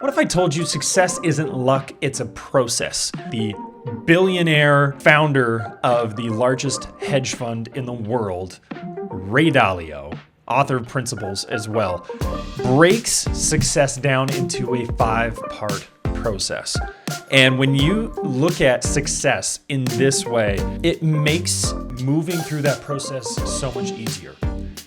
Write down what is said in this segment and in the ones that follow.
What if I told you success isn't luck, it's a process? The billionaire founder of the largest hedge fund in the world, Ray Dalio, author of Principles as well, breaks success down into a 5-part process. And when you look at success in this way, it makes moving through that process so much easier.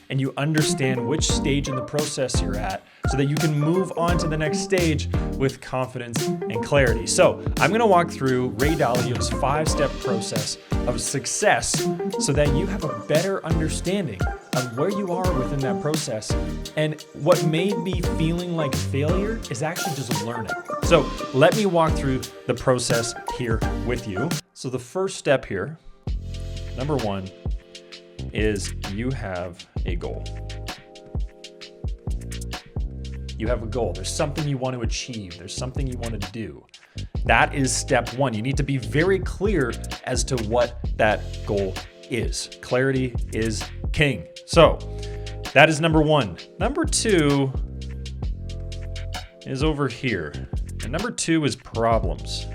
And you understand which stage in the process you're at so that you can move on to the next stage with confidence and clarity. So I'm going to walk through Ray Dalio's 5-step process of success so that you have a better understanding of where you are within that process. And what may be feeling like failure is actually just learning. So let me walk through the process here with you. So the first step here, number 1, is you have a goal. You have a goal. There's something you want to achieve. There's something you want to do. That is step 1. You need to be very clear as to what that goal is. Clarity is king. So that is number 1. Number 2 is over here. And number 2 is problems.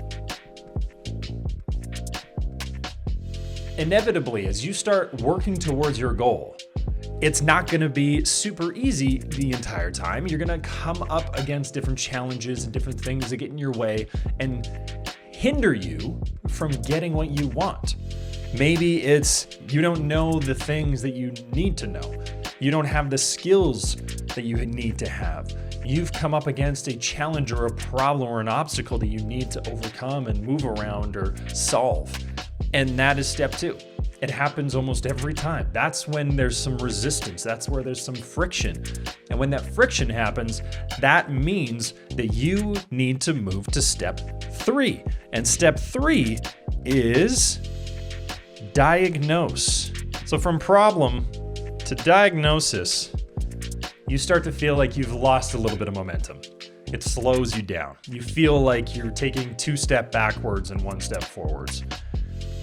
Inevitably, as you start working towards your goal, it's not going to be super easy the entire time. You're going to come up against different challenges and different things that get in your way and hinder you from getting what you want. Maybe it's you don't know the things that you need to know. You don't have the skills that you need to have. You've come up against a challenge or a problem or an obstacle that you need to overcome and move around or solve. And that is step 2. It happens almost every time. That's when there's some resistance. That's where there's some friction. And when that friction happens, that means that you need to move to step 3. And step 3 is diagnose. So from problem to diagnosis, you start to feel like you've lost a little bit of momentum. It slows you down. You feel like you're taking 2 steps backwards and 1 step forwards.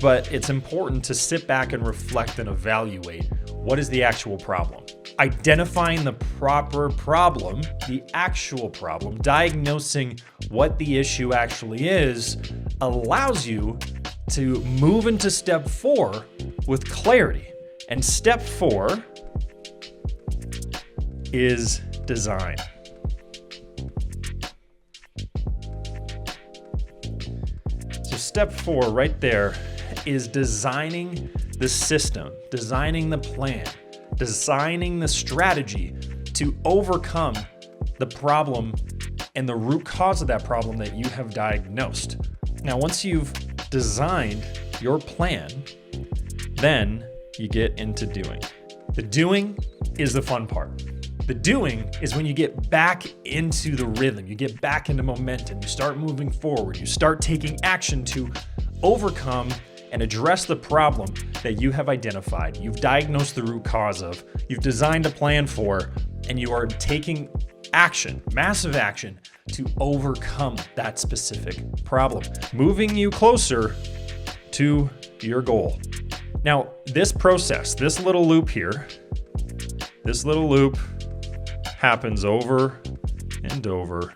But it's important to sit back and reflect and evaluate what is the actual problem. Identifying the proper problem, the actual problem, diagnosing what the issue actually is, allows you to move into step 4 with clarity. And step 4 is design. So step 4 right there is designing the system, designing the plan, designing the strategy to overcome the problem and the root cause of that problem that you have diagnosed. Now, once you've designed your plan, then you get into doing. The doing is the fun part. The doing is when you get back into the rhythm, you get back into momentum, you start moving forward, you start taking action to overcome and address the problem that you have identified, you've diagnosed the root cause of, you've designed a plan for, and you are taking action, massive action, to overcome that specific problem, moving you closer to your goal. Now, this process, this little loop here, this little loop happens over and over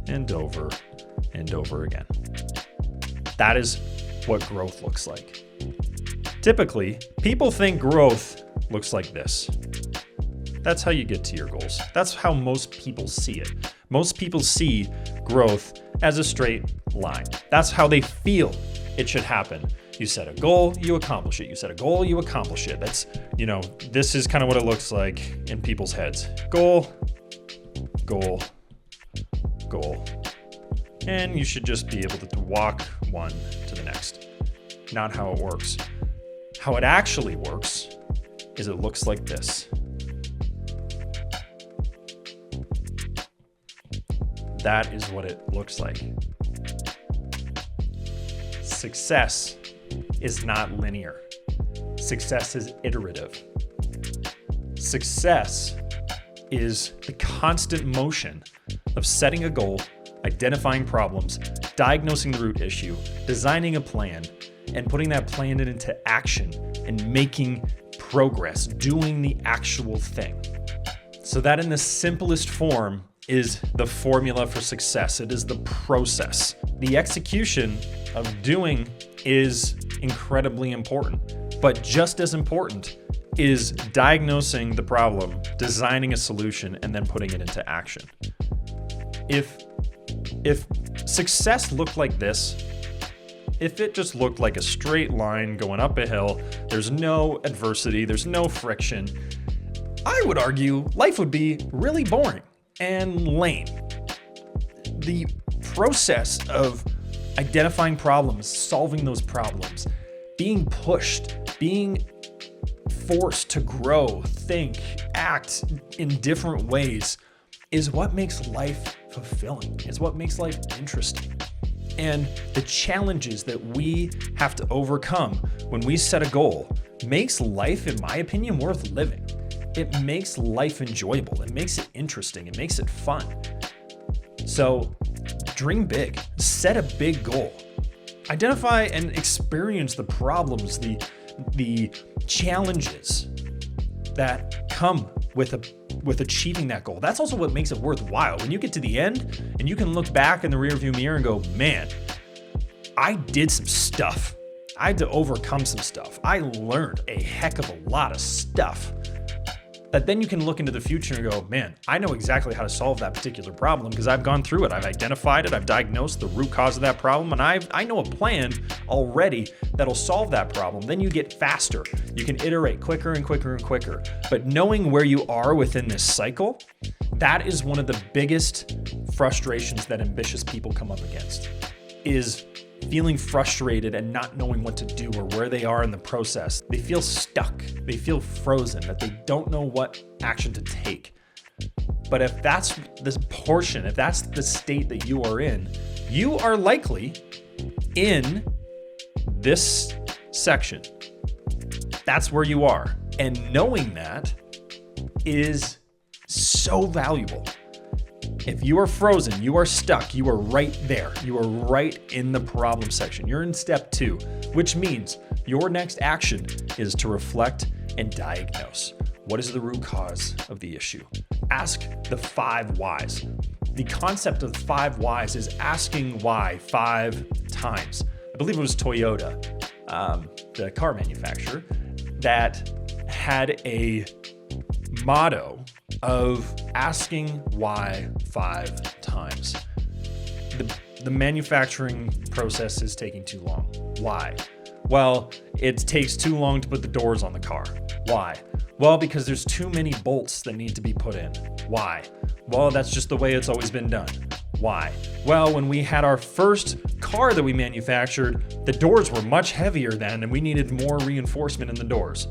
and over and over again. That is what growth looks like. Typically, people think growth looks like this. That's how you get to your goals. That's how most people see it. Most people see growth as a straight line. That's how they feel it should happen. You set a goal, you accomplish it. You set a goal, you accomplish it. That's, this is kind of what it looks like in people's heads. Goal, goal, goal. And you should just be able to walk one to the next. Not how it works. How it actually works is it looks like this. That is what it looks like. Success is not linear. Success is iterative. Success is the constant motion of setting a goal, identifying problems, diagnosing the root issue, designing a plan, and putting that plan into action and making progress, doing the actual thing. So that in the simplest form, is the formula for success. It is the process. The execution of doing is incredibly important, but just as important is diagnosing the problem, designing a solution, and then putting it into action. If success looked like this, if it just looked like a straight line going up a hill, there's no adversity, there's no friction, I would argue life would be really boring and lame. The process of identifying problems, solving those problems, being pushed, being forced to grow, think, act in different ways is what makes life fulfilling, is what makes life interesting. And the challenges that we have to overcome when we set a goal makes life, in my opinion, worth living. It makes life enjoyable. It makes it interesting. It makes it fun. So dream big, set a big goal, identify and experience the problems, the challenges that come with achieving that goal. That's also what makes it worthwhile. When you get to the end and you can look back in the rearview mirror and go, man, I did some stuff. I had to overcome some stuff. I learned a heck of a lot of stuff. That then you can look into the future and go, man, I know exactly how to solve that particular problem because I've gone through it. I've identified it. I've diagnosed the root cause of that problem. And I know a plan already that'll solve that problem. Then you get faster. You can iterate quicker and quicker and quicker. But knowing where you are within this cycle, that is one of the biggest frustrations that ambitious people come up against, is feeling frustrated and not knowing what to do or where they are in the process. They feel stuck. They feel frozen, that they don't know what action to take. But if that's this portion, if that's the state that you are likely in this section. That's where you are. And knowing that is so valuable. If you are frozen, you are stuck, you are right there. You are right in the problem section. You're in step 2, which means your next action is to reflect and diagnose. What is the root cause of the issue? Ask the 5 whys. The concept of the 5 whys is asking why 5 times. I believe it was Toyota, the car manufacturer, that had a motto of asking why 5 times. The manufacturing process is taking too long. Why? Well, it takes too long to put the doors on the car. Why? Well, because there's too many bolts that need to be put in. Why? Well, that's just the way it's always been done. Why? Well, when we had our first car that we manufactured, the doors were much heavier then, and we needed more reinforcement in the doors.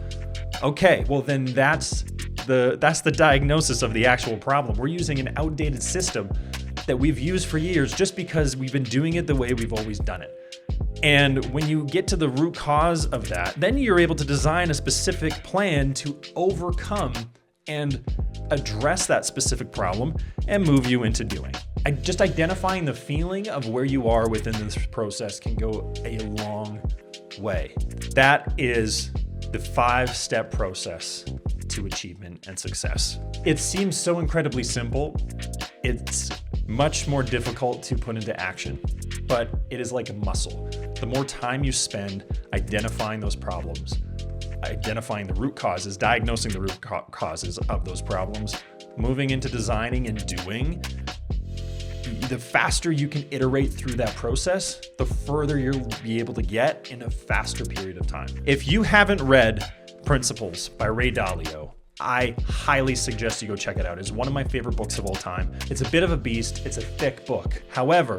Okay, well then that's the diagnosis of the actual problem. We're using an outdated system that we've used for years just because we've been doing it the way we've always done it. And when you get to the root cause of that, then you're able to design a specific plan to overcome and address that specific problem and move you into doing. Just identifying the feeling of where you are within this process can go a long way. That is the 5-step process to achievement and success. It seems so incredibly simple. It's much more difficult to put into action, but it is like a muscle. The more time you spend identifying those problems, identifying the root causes, diagnosing the root causes of those problems, moving into designing and doing, the faster you can iterate through that process, the further you'll be able to get in a faster period of time. If you haven't read Principles by Ray Dalio, I highly suggest you go check it out. It's one of my favorite books of all time. It's a bit of a beast. It's a thick book. However,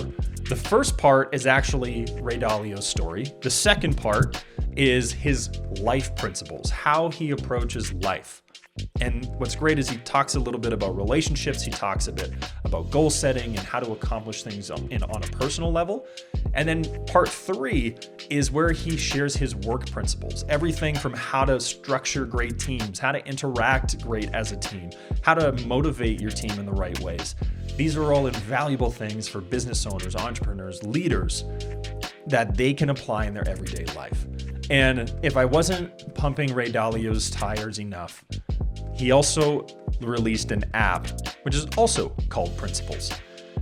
the first part is actually Ray Dalio's story. The second part is his life principles, how he approaches life. And what's great is he talks a little bit about relationships. He talks a bit about goal setting and how to accomplish things on a personal level. And then part 3 is where he shares his work principles. Everything from how to structure great teams, how to interact great as a team, how to motivate your team in the right ways. These are all invaluable things for business owners, entrepreneurs, leaders that they can apply in their everyday life. And if I wasn't pumping Ray Dalio's tires enough, He also released an app, which is also called Principles.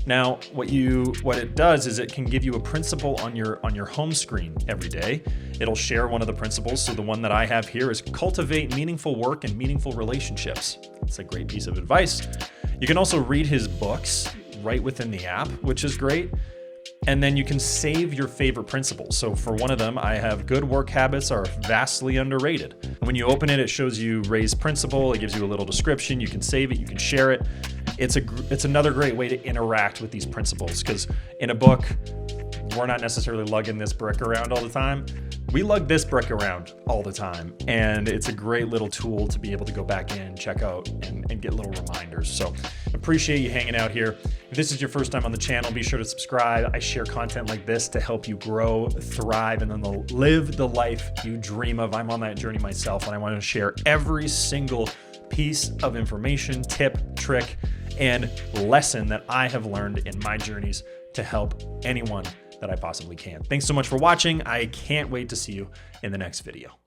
Now, what it does is it can give you a principle on your home screen every day. It'll share one of the principles. So the one that I have here is cultivate meaningful work and meaningful relationships. It's a great piece of advice. You can also read his books right within the app, which is great. And then you can save your favorite principles. So for one of them, I have good work habits are vastly underrated. When you open it, it shows you Ray's principle. It gives you a little description. You can save it. You can share it. It's another great way to interact with these principles, because in a book, we're not necessarily lugging this brick around all the time. We lug this brick around all the time, and it's a great little tool to be able to go back in, check out, and get little reminders. So appreciate you hanging out here. If this is your first time on the channel, be sure to subscribe. I share content like this to help you grow, thrive, and then live the life you dream of. I'm on that journey myself, and I want to share every single piece of information, tip, trick, and lesson that I have learned in my journeys to help anyone that I possibly can. Thanks so much for watching. I can't wait to see you in the next video.